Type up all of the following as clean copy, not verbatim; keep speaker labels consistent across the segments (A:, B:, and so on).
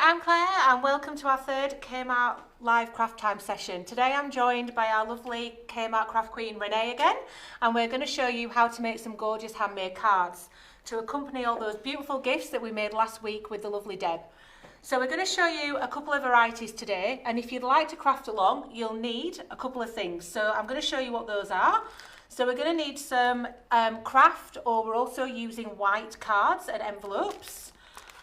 A: I'm Claire and welcome to our third Kmart live craft time session. Today I'm joined by our lovely Kmart craft queen Renee again, and we're going to show you how to make some gorgeous handmade cards to accompany all those beautiful gifts that we made last week with the lovely Deb. So we're going to show you a couple of varieties today, and if you'd like to craft along you'll need a couple of things. So I'm going to show you what those are. So we're going to need some craft, or we're also using white cards and envelopes.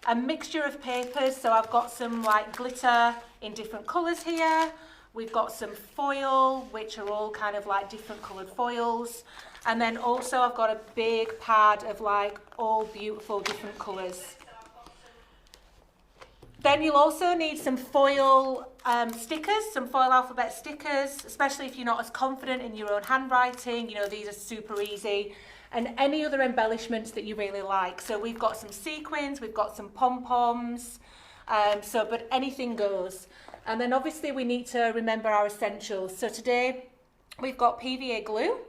A: A mixture of papers, so I've got some like glitter in different colours here. We've got some foil, which are all kind of like different coloured foils. And then also I've got a big pad of like all beautiful different colours. Then you'll also need some foil stickers, some foil alphabet stickers, especially if you're not as confident in your own handwriting. You know, these are super easy. And any other embellishments that you really like. So we've got some sequins, we've got some pom-poms, but anything goes. And then obviously we need to remember our essentials. So today we've got PVA glue.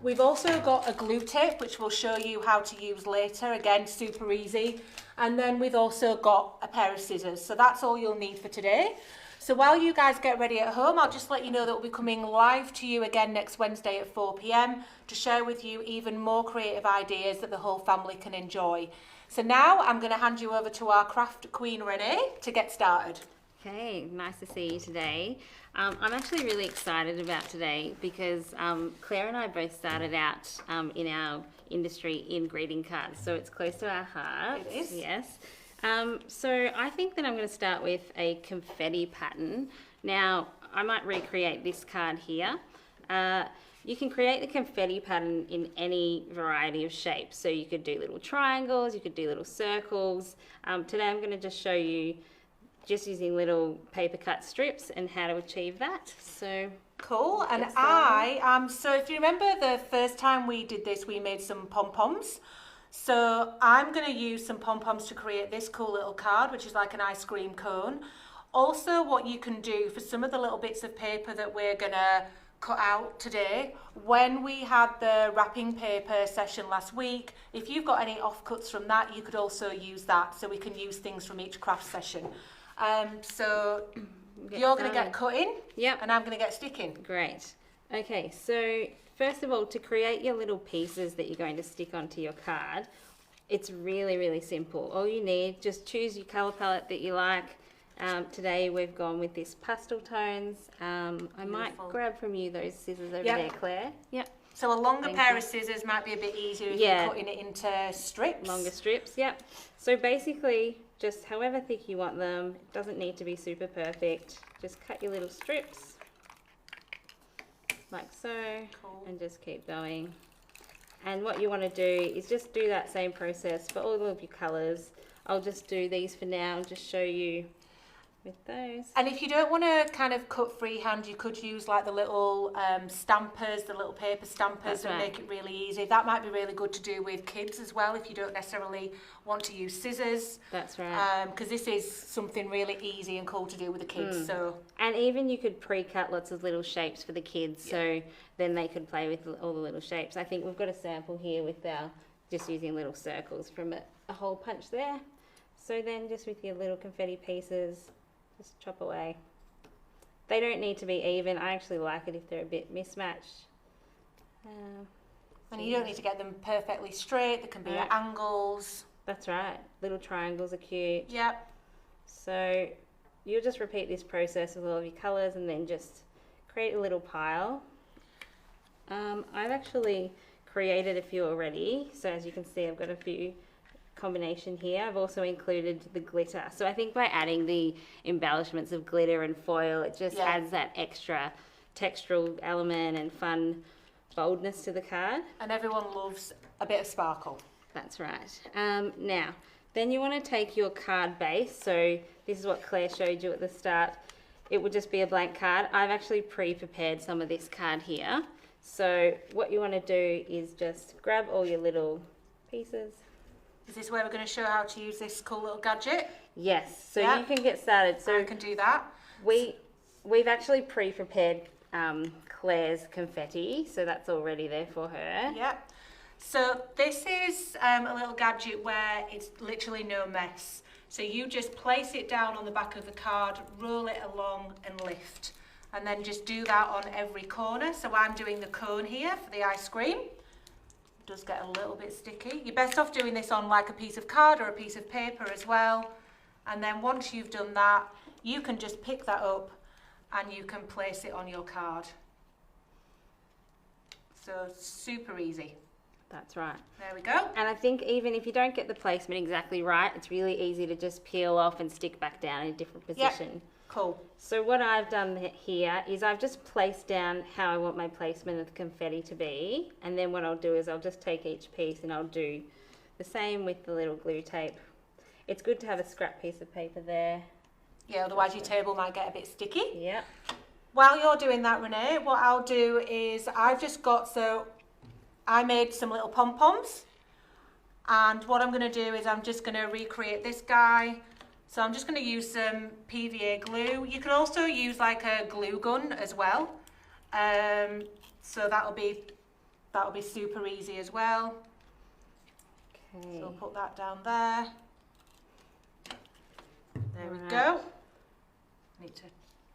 A: We've also got a glue tape, which we'll show you how to use later. Again, super easy. And then we've also got a pair of scissors. So that's all you'll need for today. So while you guys get ready at home, I'll just let you know that we'll be coming live to you again next Wednesday at 4 p.m. to share with you even more creative ideas that the whole family can enjoy. So now I'm going to hand you over to our craft queen Renee to get started.
B: Okay, nice to see you today. I'm actually really excited about today because Claire and I both started out in our industry in greeting cards, so it's close to our hearts.
A: It is.
B: Yes. So I think that I'm going to start with a confetti pattern. Now, I might recreate this card here. You can create the confetti pattern in any variety of shapes. So you could do little triangles, you could do little circles. Today I'm going to just show you just using little paper cut strips and how to achieve that. So
A: cool. And so if you remember the first time we did this, we made some pom-poms. So I'm going to use some pom-poms to create this cool little card, which is like an ice cream cone. Also, what you can do for some of the little bits of paper that we're going to cut out today, when we had the wrapping paper session last week, if you've got any offcuts from that, you could also use that, so we can use things from each craft session. So you're going to get cutting,
B: yep,
A: and I'm going to get sticking.
B: Great. Okay, so first of all, to create your little pieces that you're going to stick onto your card, it's really, really simple. All you need, just choose your colour palette that you like. Today we've gone with this pastel tones. I might grab from you those scissors over there, Claire. Yep.
A: So a longer pair of scissors might be a bit easier if you're cutting it into strips.
B: Longer strips, yep. So basically, just however thick you want them, it doesn't need to be super perfect. Just cut your little strips like so, and just keep going. And what you want to do is just do that same process for all of your colours. I'll just do these for now and just show you with those.
A: And if you don't want to kind of cut freehand, you could use like the little stampers, the little paper stampers that make it really easy. That might be really good to do with kids as well if you don't necessarily want to use scissors.
B: That's right.
A: Because this is something really easy and cool to do with the kids. So.
B: And even you could pre-cut lots of little shapes for the kids, so then they could play with all the little shapes. I think we've got a sample here with our just using little circles from a hole punch there. So then just with your little confetti pieces, just chop away. They don't need to be even. I actually like it if they're a bit mismatched.
A: And you don't need to get them perfectly straight. They can be at angles.
B: That's right. Little triangles are cute.
A: Yep.
B: So you'll just repeat this process with all of your colours and then just create a little pile. I've actually created a few already. So as you can see, I've got a few combination here. I've also included the glitter. So I think by adding the embellishments of glitter and foil, it just adds that extra textural element and fun boldness to the card.
A: And everyone loves a bit of sparkle.
B: That's right. Now, then you want to take your card base. So this is what Claire showed you at the start. It would just be a blank card. I've actually pre-prepared some of this card here. So what you want to do is just grab all your little pieces.
A: Is this where we're going to show how to use this cool little gadget?
B: Yes, so you can get started. So
A: I can do that.
B: We've actually pre-prepared Claire's confetti, so that's already there for her.
A: Yep. So this is a little gadget where it's literally no mess. So you just place it down on the back of the card, roll it along and lift. And then just do that on every corner. So I'm doing the cone here for the ice cream. It does get a little bit sticky. You're best off doing this on like a piece of card or a piece of paper as well. And then once you've done that, you can just pick that up and you can place it on your card. So super easy.
B: That's right.
A: There we go.
B: And I think even if you don't get the placement exactly right, it's really easy to just peel off and stick back down in a different position.
A: Yep. Cool.
B: So what I've done here is I've just placed down how I want my placement of the confetti to be. And then what I'll do is I'll just take each piece and I'll do the same with the little glue tape. It's good to have a scrap piece of paper there.
A: Yeah, otherwise your table might get a bit sticky.
B: Yeah.
A: While you're doing that, Renee, what I'll do is I made some little pom-poms, and what I'm going to do is I'm just going to recreate this guy. So I'm just going to use some PVA glue. You can also use like a glue gun as well. So that'll be super easy as well.
B: Okay.
A: So I'll put that down there. There we
B: Right.
A: go. Need to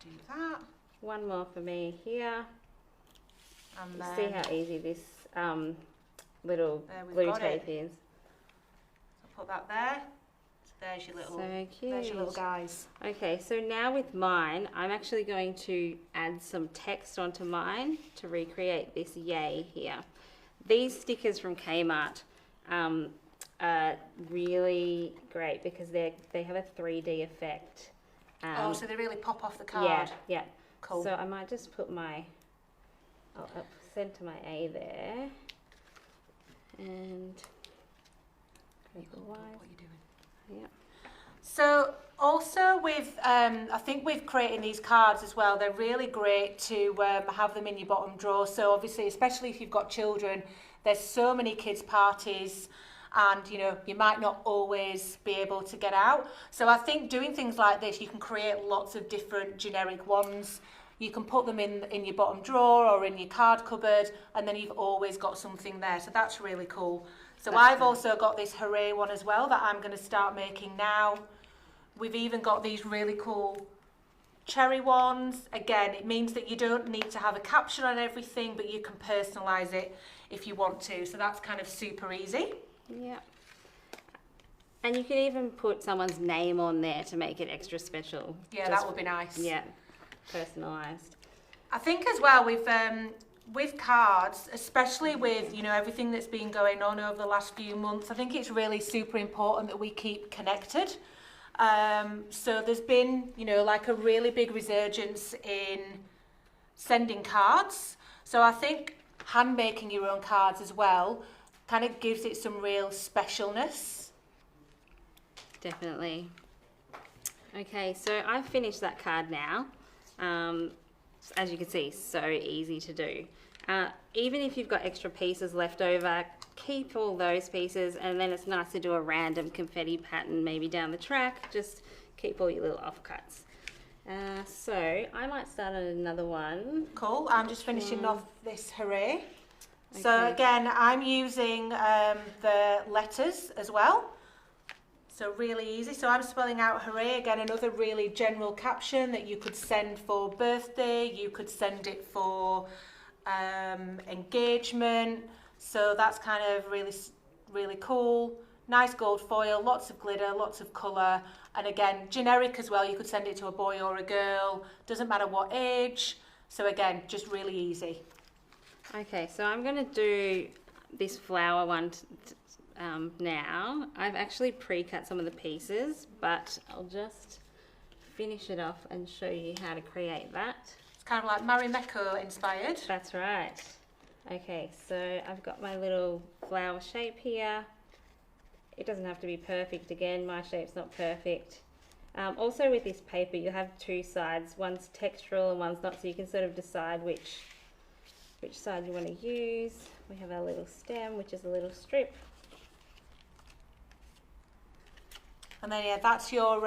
A: do that.
B: One more for me here.
A: And
B: You
A: then
B: see how easy this little
A: There, we've
B: glue
A: got
B: tape
A: it.
B: is.
A: I'll put that there. So there's your little,
B: So cute.
A: there's your little guys.
B: Okay, so now with mine, I'm actually going to add some text onto mine to recreate this yay here. These stickers from Kmart are really great because they have a 3D effect.
A: Oh, so they really pop off the card.
B: Yeah, yeah.
A: Cool.
B: So I might just put I'll center my A there. And
A: You
B: create the
A: can
B: Y.
A: put what you're doing.
B: Yeah.
A: So also with, I think with creating these cards as well, they're really great to have them in your bottom drawer. So obviously, especially if you've got children, there's so many kids' parties and you know, you might not always be able to get out. So I think doing things like this, you can create lots of different generic ones. You can put them in your bottom drawer or in your card cupboard, and then you've always got something there. So that's really cool. So I've also got this Hooray one as well that I'm going to start making now. We've even got these really cool cherry ones. Again, it means that you don't need to have a caption on everything, but you can personalise it if you want to. So that's kind of super easy.
B: Yeah. And you can even put someone's name on there to make it extra special.
A: Yeah, that would be nice.
B: Yeah, personalised.
A: I think as well with cards, especially with, you know, everything that's been going on over the last few months, I think it's really super important that we keep connected. So there's been, you know, like a really big resurgence in sending cards. So I think hand making your own cards as well kind of gives it some real specialness.
B: Definitely. Okay, so I've finished that card now. As you can see, so easy to do. Even if you've got extra pieces left over, keep all those pieces, and then it's nice to do a random confetti pattern maybe down the track. Just keep all your little offcuts. So I might start on another one.
A: Cool. I'm just finishing off this Hooray. So
B: Okay.
A: again, I'm using the letters as well. So really easy. So I'm spelling out Hooray. Again, another really general caption that you could send for birthday. You could send it for engagement. So that's kind of really cool. Nice gold foil, lots of glitter, lots of colour. And again, generic as well. You could send it to a boy or a girl. Doesn't matter what age. So again, just really easy.
B: Okay, so I'm going to do this flower one now. I've actually pre-cut some of the pieces, but I'll just finish it off and show you how to create that.
A: It's kind of like Marimekko inspired.
B: That's right. Okay, so I've got my little flower shape here. It doesn't have to be perfect. Again, my shape's not perfect. Also with this paper, you have two sides. One's textural and one's not, so you can sort of decide which side you want to use. We have our little stem, which is a little strip.
A: And then, yeah, that's your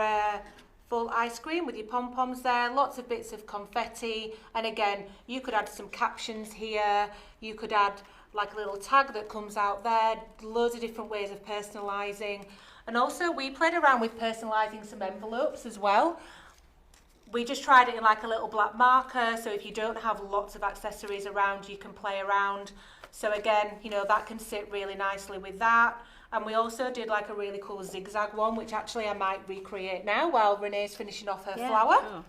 A: full ice cream with your pom-poms there. Lots of bits of confetti. And again, you could add some captions here. You could add like a little tag that comes out there, loads of different ways of personalising. And also we played around with personalising some envelopes as well. We just tried it in like a little black marker, so if you don't have lots of accessories around, you can play around. So again, you know, that can sit really nicely with that. And we also did like a really cool zigzag one, which actually I might recreate now while Renee's finishing off her flower.
B: Sure.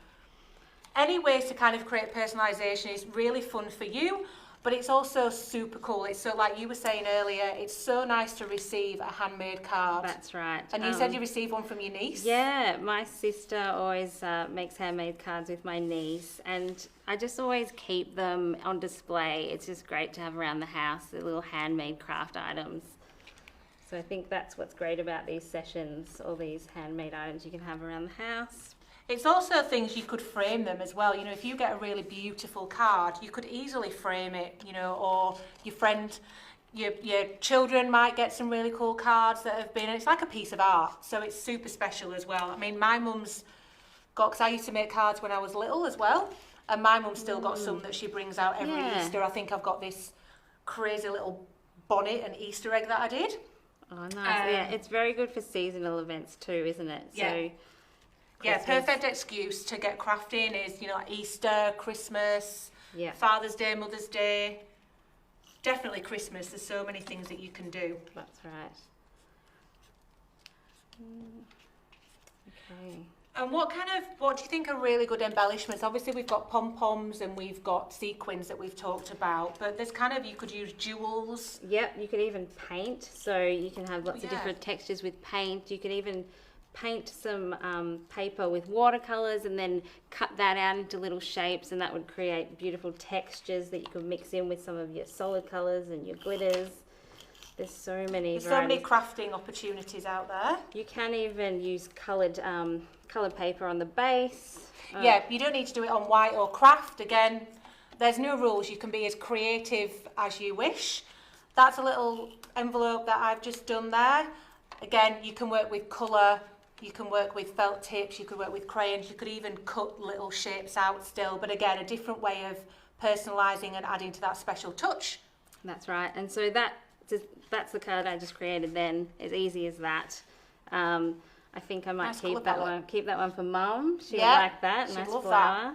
A: Any ways to kind of create personalisation is really fun for you, but it's also super cool. It's so, like you were saying earlier, it's so nice to receive a handmade card.
B: That's right.
A: And you said you received one from your niece?
B: Yeah, my sister always makes handmade cards with my niece, and I just always keep them on display. It's just great to have around the house, the little handmade craft items. So I think that's what's great about these sessions, all these handmade items you can have around the house.
A: It's also things you could frame them as well. You know, if you get a really beautiful card, you could easily frame it, you know, or your friend, your children might get some really cool cards that have been, it's like a piece of art. So it's super special as well. I mean, my mum's got, because I used to make cards when I was little as well, and my mum's still got some that she brings out every Easter. I think I've got this crazy little bonnet and Easter egg that I did.
B: Oh, nice. Yeah, it's very good for seasonal events too, isn't it?
A: Yeah.
B: So,
A: yeah, perfect excuse to get crafting is, you know, Easter, Christmas, Father's Day, Mother's Day. Definitely Christmas. There's so many things that you can do.
B: That's right. Okay.
A: And what do you think are really good embellishments? Obviously we've got pom-poms and we've got sequins that we've talked about, but there's kind of, you could use jewels.
B: Yep, you could even paint, so you can have lots of different textures with paint. You could even paint some paper with watercolours and then cut that out into little shapes, and that would create beautiful textures that you could mix in with some of your solid colours and your glitters. There's so many
A: crafting opportunities out there.
B: You can even use coloured paper on the base.
A: Yeah, you don't need to do it on white or craft. Again, there's no rules. You can be as creative as you wish. That's a little envelope that I've just done there. Again, you can work with colour, you can work with felt tips, you could work with crayons, you could even cut little shapes out still. But again, a different way of personalising and adding to that special touch.
B: That's right. And so that's the card I just created then, as easy as that. I think I might keep that one for Mum. She'll like that. Nice flower.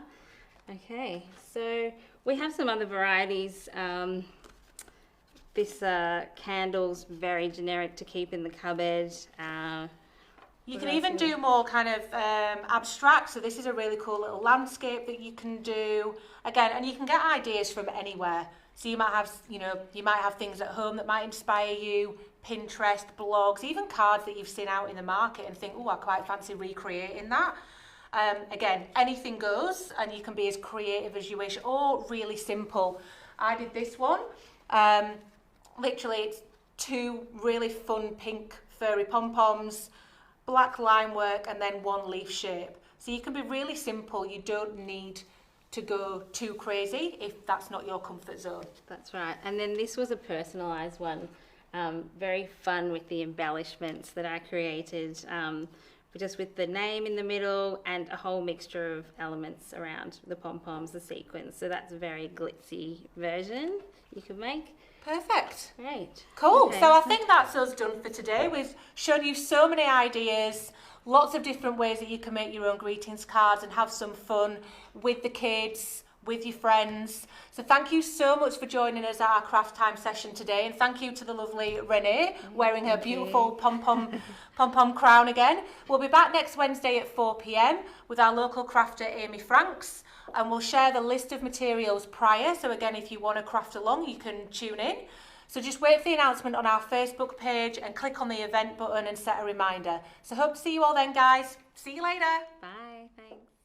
B: Okay, so we have some other varieties. This candle's very generic to keep in the cupboard.
A: You can even do more kind of abstract. So this is a really cool little landscape that you can do. Again, and you can get ideas from anywhere. So you might have, you might have things at home that might inspire you, Pinterest, blogs, even cards that you've seen out in the market and think, oh, I quite fancy recreating that. Again, anything goes, and you can be as creative as you wish, or really simple. I did this one. Literally, it's 2 really fun pink furry pom-poms, black line work, and then 1 leaf shape. So you can be really simple. You don't need to go too crazy if that's not your comfort zone.
B: That's right. And then this was a personalised one. Very fun with the embellishments that I created, just with the name in the middle and a whole mixture of elements around the pom-poms, the sequins. So that's a very glitzy version you could make.
A: Perfect.
B: Great.
A: Cool.
B: Okay.
A: So I think that's us done for today. We've shown you so many ideas, lots of different ways that you can make your own greetings cards and have some fun with the kids, with your friends. So thank you so much for joining us at our craft time session today, and thank you to the lovely Renee wearing her beautiful pom-pom crown again. We'll be back next Wednesday at 4 p.m. with our local crafter Amy Franks, and we'll share the list of materials prior. So again, if you want to craft along, you can tune in. So just wait for the announcement on our Facebook page and click on the event button and set a reminder. So hope to see you all then, guys. See you later.
B: Bye. Thanks.